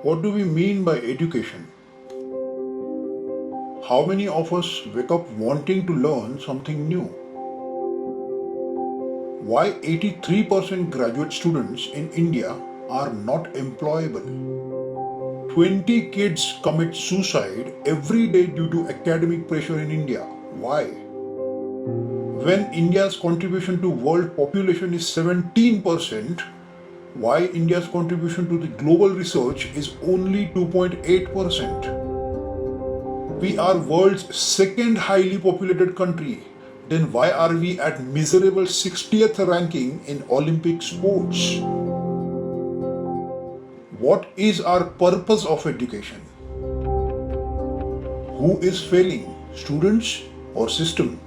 What do we mean by education? How many of us wake up wanting to learn something new? Why 83% graduate students in India are not employable? 20 kids commit suicide every day due to academic pressure in India. Why? When India's contribution to world population is 17%, why India's contribution to the global research is only 2.8%? We are world's second highly populated country. Then why are we at miserable 60th ranking in Olympic sports? What is our purpose of education? Who is failing, students or system?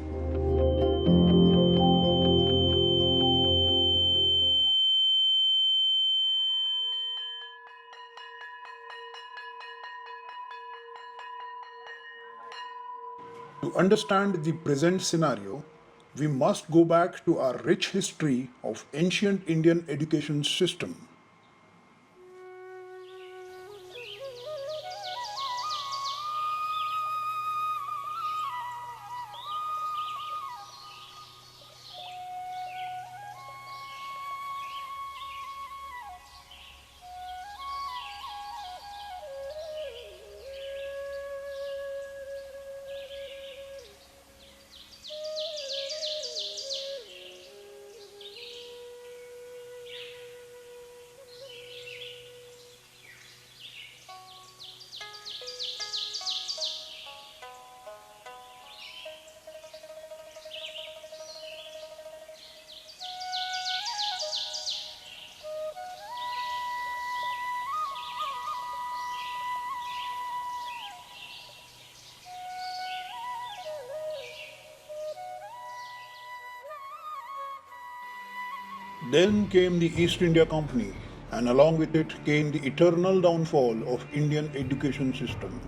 To understand the present scenario, we must go back to our rich history of ancient Indian education system. Then came the East India Company, and along with it came the eternal downfall of Indian education system.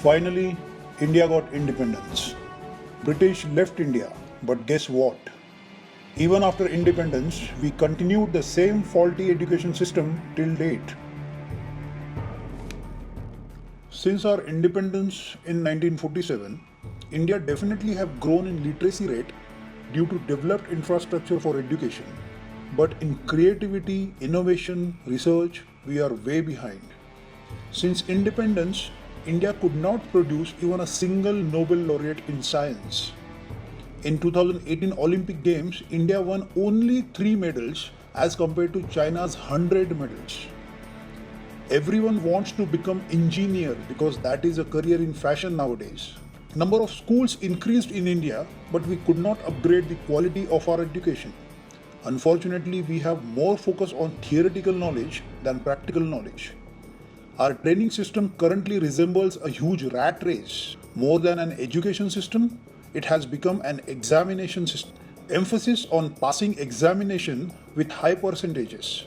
Finally, India got independence. British left India, but guess what? Even after independence, we continued the same faulty education system till date. Since our independence in 1947, India definitely have grown in literacy rate due to developed infrastructure for education. But in creativity, innovation, research, we are way behind. Since independence, India could not produce even a single Nobel laureate in science. In 2018 Olympic Games, India won only 3 medals as compared to China's 100 medals. Everyone wants to become engineer because that is a career in fashion nowadays. Number of schools increased in India, but we could not upgrade the quality of our education. Unfortunately, we have more focus on theoretical knowledge than practical knowledge. Our training system currently resembles a huge rat race. More than an education system, it has become an examination system. Emphasis on passing examination with high percentages.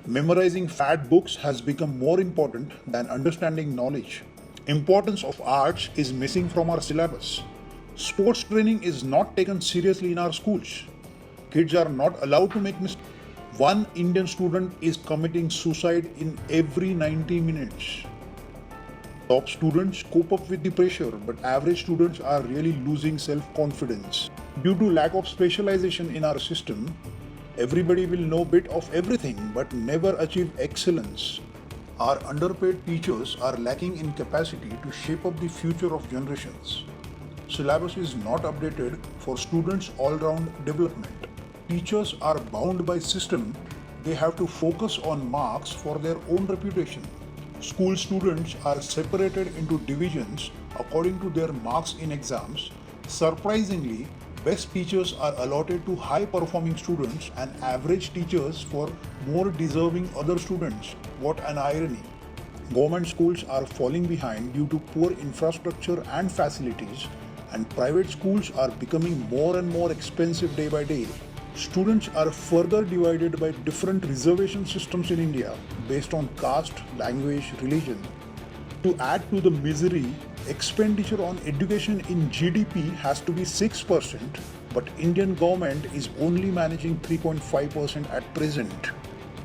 Memorizing fat books has become more important than understanding knowledge. Importance of arts is missing from our syllabus. Sports training is not taken seriously in our schools. Kids are not allowed to make mistakes. One Indian student is committing suicide in every 90 minutes. Top students cope up with the pressure, but average students are really losing self-confidence. Due to lack of specialization in our system, everybody will know bit of everything but never achieve excellence. Our underpaid teachers are lacking in capacity to shape up the future of generations. Syllabus is not updated for students' all-round development. teachers are bound by system, they have to focus on marks for their own reputation. School students are separated into divisions according to their marks in exams. Surprisingly, best teachers are allotted to high performing students and average teachers for more deserving other students. What an irony! Government schools are falling behind due to poor infrastructure and facilities, and private schools are becoming more and more expensive day by day. Students are further divided by different reservation systems in India based on caste, language, religion. To add to the misery, expenditure on education in GDP has to be 6%, but Indian government is only managing 3.5% at present.